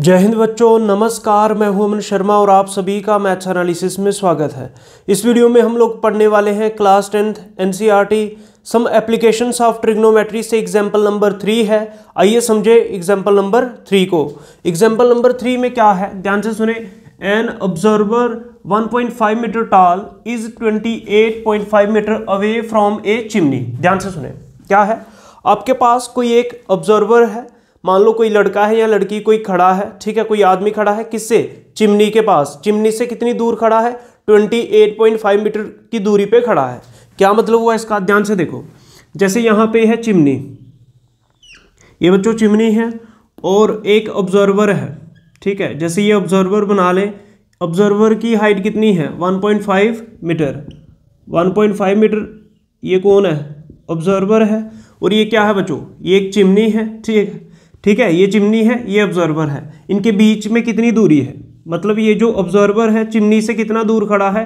जय हिंद बच्चों, नमस्कार। मैं हूं अमन शर्मा और आप सभी का मैथ्स एनालिसिस में स्वागत है। इस वीडियो में हम लोग पढ़ने वाले हैं class 10th NCERT some applications of trigonometry से एग्जाम्पल नंबर 3 है। आइए समझे एग्जाम्पल नंबर 3 को। एग्जाम्पल नंबर 3 में क्या है, ध्यान से सुने। An observer 1.5 metre tall is 28.5 metre away from a chimney. ध्यान से सुने, क्या है, आपके पास कोई एक ऑब्जर्वर है, मान लो कोई लड़का है या लड़की कोई खड़ा है, ठीक है, कोई आदमी खड़ा है, किससे, चिमनी के पास। चिमनी से कितनी दूर खड़ा है, 28.5 मीटर की दूरी पे खड़ा है। क्या मतलब हुआ इसका, ध्यान से देखो। जैसे यहाँ पे है चिमनी, ये बच्चों चिमनी है और एक ऑब्जर्वर है, ठीक है। जैसे ये ऑब्जर्वर बना ले, ऑब्जर्वर की हाइट कितनी है, 1.5 मीटर। 1.5 मीटर, ये कौन है, ऑब्जर्वर है। और ये क्या है बच्चों, ये एक चिमनी है, ठीक है, ये चिमनी है, ये ऑब्जर्वर है। इनके बीच में कितनी दूरी है, मतलब ये जो ऑब्जर्वर है चिमनी से कितना दूर खड़ा है,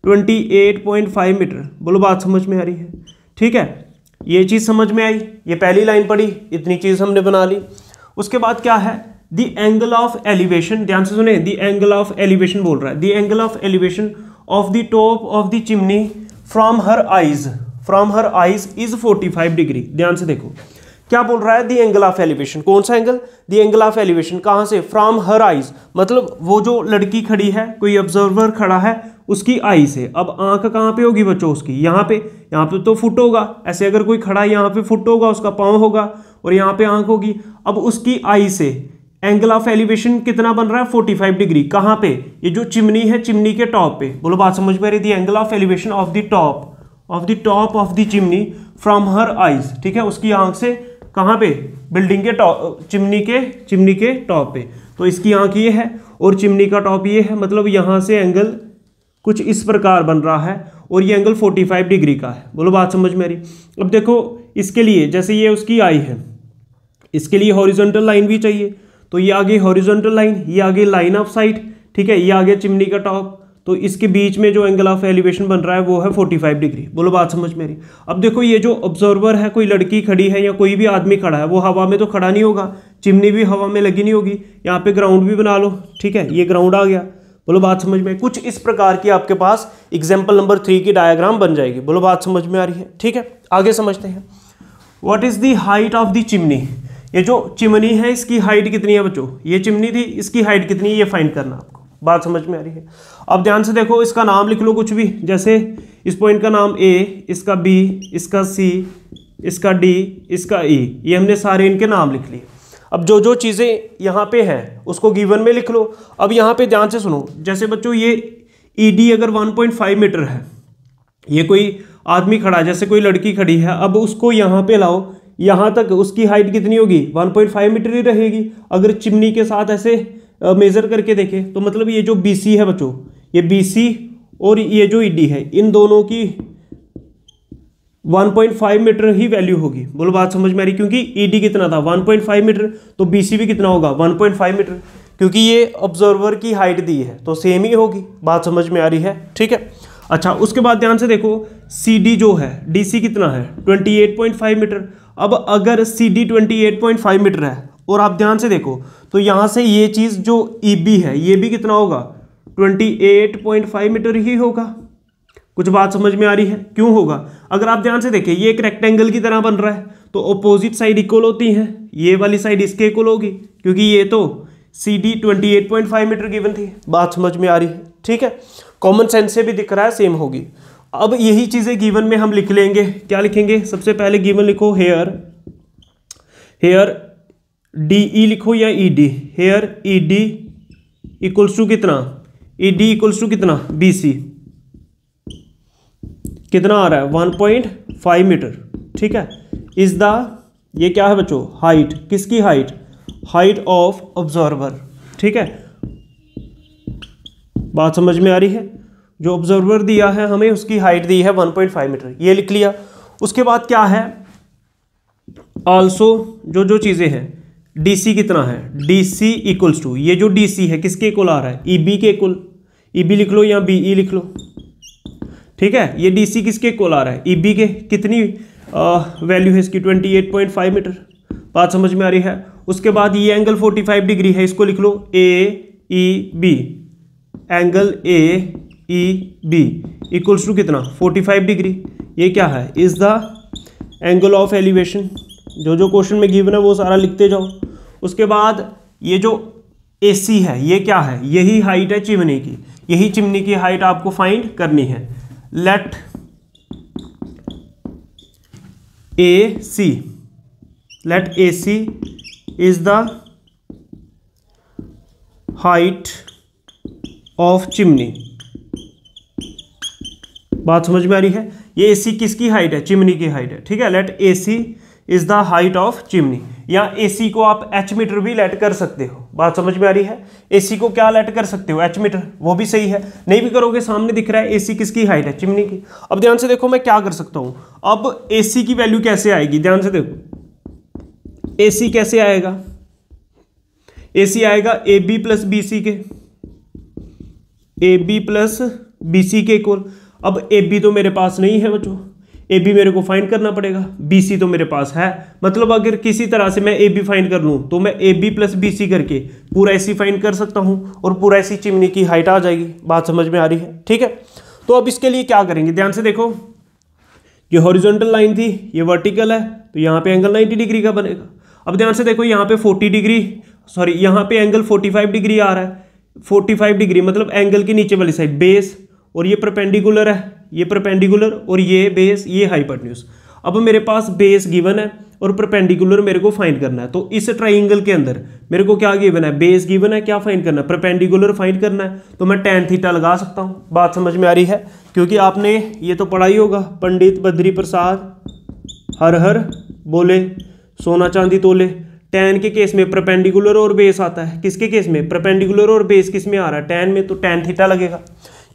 28.5 मीटर। बोलो बात समझ में आ रही है, ठीक है। ये चीज़ समझ में आई, ये पहली लाइन पढ़ी, इतनी चीज़ हमने बना ली। उसके बाद क्या है, द एंगल ऑफ एलिवेशन, ध्यान से सुने, द एंगल ऑफ एलिवेशन बोल रहा है। The angle of elevation of the top of the chimney from her eyes is 45 degree. ध्यान से देखो क्या बोल रहा है, दी एंगल ऑफ एलिवेशन। कौन सा angle, the angle of elevation, कहां से, फ्रॉम हर आइज, मतलब वो जो लड़की खड़ी है, कोई ऑब्जर्वर खड़ा है, उसकी आई से। अब आंख कहां पे होगी बच्चों उसकी, यहाँ पे तो फुट होगा। ऐसे अगर कोई खड़ा है, यहाँ पे फुट होगा, उसका पाँव होगा और यहाँ पे आंख होगी। अब उसकी आई से एंगल ऑफ एलिवेशन कितना बन रहा है, 45 डिग्री। कहाँ पे, ये जो चिमनी है, चिमनी के टॉप पे। बोलो बात समझ में आ रही, दी angle of elevation of the top of the chimney from her eyes, ठीक है, उसकी आंख से कहाँ पे, बिल्डिंग के टॉप, चिमनी के टॉप पे। तो इसकी आंख ये है और चिमनी का टॉप ये है, मतलब यहाँ से एंगल कुछ इस प्रकार बन रहा है और ये एंगल 45 डिग्री का है। बोलो बात समझ में आ रही। अब देखो इसके लिए, जैसे ये उसकी आई है, इसके लिए हॉरिजॉन्टल लाइन भी चाहिए, तो ये आगे हॉरिजॉन्टल लाइन, ये आगे लाइन ऑफ साइट, ठीक है, ये आगे चिमनी का टॉप। तो इसके बीच में जो एंगल ऑफ एलिवेशन बन रहा है वो है 45 डिग्री। बोलो बात समझ में आ रही। अब देखो ये जो ऑब्जर्वर है, कोई लड़की खड़ी है या कोई भी आदमी खड़ा है, वो हवा में तो खड़ा नहीं होगा, चिमनी भी हवा में लगी नहीं होगी। यहाँ पे ग्राउंड भी बना लो, ठीक है, ये ग्राउंड आ गया। बोलो बात समझ में। कुछ इस प्रकार की आपके पास एग्जाम्पल नंबर 3 की डायग्राम बन जाएगी। बोलो बात समझ में आ रही है, ठीक है। आगे समझते हैं, what is the height of the chimney. ये जो चिमनी है इसकी हाइट कितनी है बच्चों, ये चिमनी थी, इसकी हाइट कितनी है, ये फाइंड करना आपको। बात समझ में आ रही है। अब ध्यान से देखो, इसका नाम लिख लो कुछ भी, जैसे इस पॉइंट का नाम A, इसका B, इसका C, इसका D, इसका E, ये हमने सारे इनके नाम लिख लिए। अब जो जो चीज़ें यहाँ पे हैं उसको गिवन में लिख लो। अब यहाँ पे ध्यान से सुनो, जैसे बच्चों ये ED अगर 1.5 मीटर है, ये कोई आदमी खड़ा है, जैसे कोई लड़की खड़ी है, अब उसको यहाँ पे लाओ, यहाँ तक उसकी हाइट कितनी होगी, 1.5 मीटर ही रहेगी। अगर चिमनी के साथ ऐसे मेजर करके देखें तो मतलब ये जो BC है बच्चों, ये BC और ये जो ED है, इन दोनों की 1.5 मीटर ही वैल्यू होगी। बोलो बात समझ में आ रही, क्योंकि ED कितना था, 1.5 मीटर, तो BC भी कितना होगा, 1.5 मीटर, क्योंकि ये ऑब्जर्वर की हाइट दी है तो सेम ही होगी। बात समझ में आ रही है, ठीक है। अच्छा, उसके बाद ध्यान से देखो, CD जो है, DC कितना है, 28.5 मीटर। अब अगर CD 28.5 मीटर है और आप ध्यान से देखो तो यहाँ से ये चीज़ जो EB है, ये भी कितना होगा, 28.5 मीटर ही होगा। कुछ बात समझ में आ रही है, क्यों होगा, अगर आप ध्यान से देखें, ये एक रेक्टेंगल की तरह बन रहा है, तो अपोजिट साइड इक्वल होती हैं, ये वाली साइड इसके इक्वल होगी, क्योंकि ये तो CD 28.5 मीटर गिवन थी। बात समझ में आ रही है, ठीक है, कॉमन सेंस से भी दिख रहा है, सेम होगी। अब यही चीज़ें गिवन में हम लिख लेंगे। क्या लिखेंगे, सबसे पहले गिवन लिखो, हेयर DE लिखो या ED, here ED equals to कितना, ED इक्वल्स टू कितना, BC कितना आ रहा है, 1.5 मीटर, ठीक है। इज द, ये क्या है बच्चों, हाइट, किसकी हाइट, हाइट ऑफ ऑब्जर्वर, ठीक है। बात समझ में आ रही है, जो ऑब्जर्वर दिया है हमें उसकी हाइट दी है 1.5 मीटर, ये लिख लिया। उसके बाद क्या है, ऑल्सो जो चीज़ें हैं, DC कितना है, DC इक्वल्स टू, ये जो DC है किसके इक्वल आ रहा है, EB के इक्वल, EB लिख लो या BE लिख लो, ठीक है। ये DC किसके इक्वल आ रहा है, EB के। कितनी वैल्यू है इसकी 28.5 मीटर। बात समझ में आ रही है। उसके बाद ये एंगल 45 डिग्री है, इसको लिख लो AEB, angle AEB equals to कितना 45 डिग्री। ये क्या है, is the angle of elevation. जो क्वेश्चन में गिवन है वो सारा लिखते जाओ। उसके बाद ये जो AC है ये क्या है, यही हाइट है चिमनी की, यही चिमनी की हाइट आपको फाइंड करनी है। Let AC is the height of chimney. बात समझ में आ रही है। ये AC किसकी हाइट है, चिमनी की हाइट है, ठीक है। Let AC is the height of chimney, या AC को आप H मीटर भी लेट कर सकते हो। बात समझ में आ रही है। AC को क्या लेट कर सकते हो, H मीटर, वो भी सही है। नहीं भी करोगे, सामने दिख रहा है AC किसकी हाइट है, चिमनी की। अब ध्यान से देखो मैं क्या कर सकता हूं। अब AC की वैल्यू कैसे आएगी, ध्यान से देखो। AC कैसे आएगा, AC आएगा AB प्लस BC के, AB प्लस BC के इक्वल। अब AB तो मेरे पास नहीं है बच्चों, AB मेरे को फाइंड करना पड़ेगा। BC तो मेरे पास है, मतलब अगर किसी तरह से मैं AB फाइंड कर लूँ तो मैं AB प्लस BC करके पूरा AC फाइंड कर सकता हूँ और पूरा AC चिमनी की हाइट आ जाएगी। बात समझ में आ रही है, ठीक है। तो अब इसके लिए क्या करेंगे, ध्यान से देखो। ये हॉरिजॉन्टल लाइन थी, ये वर्टिकल है, तो यहाँ पे एंगल 90 डिग्री का बनेगा। अब ध्यान से देखो, यहाँ पे 40 डिग्री, सॉरी यहाँ पे एंगल 45 डिग्री आ रहा है। 45 डिग्री मतलब एंगल की नीचे वाली साइड बेस, और ये परपेंडिकुलर है, ये परपेंडिकुलर, और ये बेस, ये हाइपोटेन्यूज। अब मेरे पास बेस गिवन है और परपेंडिकुलर मेरे को फाइंड करना है। तो इस ट्राइंगल के अंदर मेरे को क्या गिवन है, बेस गिवन है, क्या फाइंड करना है, परपेंडिकुलर फाइंड करना है। तो मैं tan थीटा लगा सकता हूँ। बात समझ में आ रही है, क्योंकि आपने ये तो पढ़ा ही होगा, पंडित बद्री प्रसाद हर हर बोले सोना चांदी तोले। tan के केस में परपेंडिकुलर और बेस आता है, किसके केस में, परपेंडिकुलर और बेस किस में आ रहा है, tan में, तो tan थीटा लगेगा,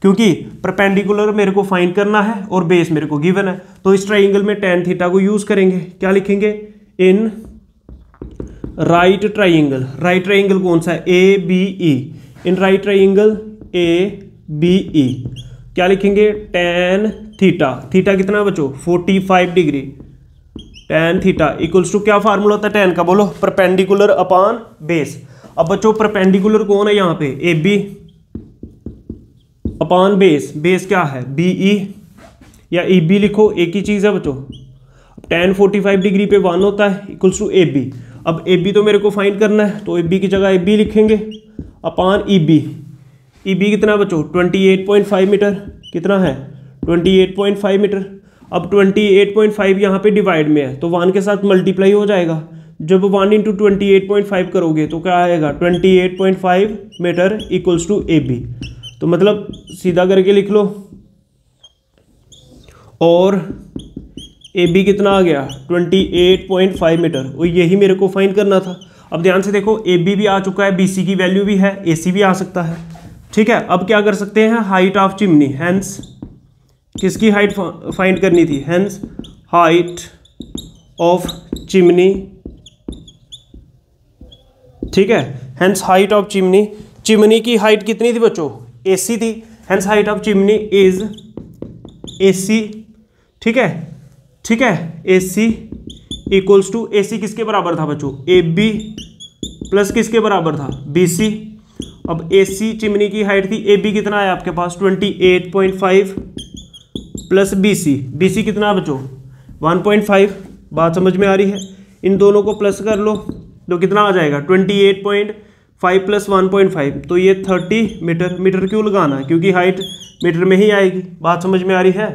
क्योंकि परपेंडिकुलर मेरे को फाइंड करना है और बेस मेरे को गिवन है। तो इस ट्राइंगल में tan थीटा को यूज करेंगे। क्या लिखेंगे, in right triangle. Right triangle कौन सा है, ABE। In right triangle ABE क्या लिखेंगे, tan थीटा। थीटा कितना बच्चों, 45 degree. tan theta equals to क्या फार्मूला होता है tan का, बोलो, परपेंडिकुलर अपॉन बेस। अब बच्चों परपेंडिकुलर कौन है यहाँ पे, AB अपॉन बेस। बेस क्या है, BE या EB लिखो, एक ही चीज़ है बच्चों। tan 45 डिग्री पे 1 होता है, इक्वल्स टू AB। अब AB तो मेरे को फाइंड करना है, तो AB की जगह AB लिखेंगे अपॉन EB। EB कितना बच्चों, 28.5 मीटर। कितना है, 28.5 मीटर। अब 28.5 यहाँ पे डिवाइड में है, तो 1 के साथ मल्टीप्लाई हो जाएगा। जब 1 इंटू 28.5 करोगे तो क्या आएगा, 28.5 मीटर इक्वल्स टू AB। तो मतलब सीधा करके लिख लो, और AB कितना आ गया, 28.5 मीटर, और यही मेरे को फाइंड करना था। अब ध्यान से देखो, AB भी आ चुका है, BC की वैल्यू भी है, AC भी आ सकता है, ठीक है। अब क्या कर सकते हैं, हाइट ऑफ चिमनी, हेंस किसकी हाइट फाइंड करनी थी, हेंस हाइट ऑफ चिमनी, ठीक है। Hence height of chimney, chimney की हाइट कितनी थी बच्चों, AC थी। Hence height of chimney is AC, ठीक है, ठीक है। AC इक्वल्स टू, AC किसके बराबर था बच्चों, AB प्लस किसके बराबर था, BC। अब AC चिमनी की हाइट थी, AB कितना है आपके पास, 28.5 प्लस BC कितना बच्चों, 1.5। बात समझ में आ रही है। इन दोनों को प्लस कर लो तो कितना आ जाएगा, 28.5 प्लस 1.5, तो ये 30 मीटर। मीटर क्यों लगाना है, क्योंकि हाइट मीटर में ही आएगी। बात समझ में आ रही है,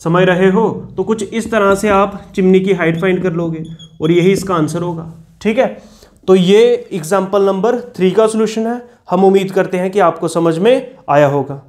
समझ रहे हो। तो कुछ इस तरह से आप चिमनी की हाइट फाइंड कर लोगे और यही इसका आंसर होगा, ठीक है। तो ये एग्जाम्पल नंबर 3 का सोल्यूशन है। हम उम्मीद करते हैं कि आपको समझ में आया होगा।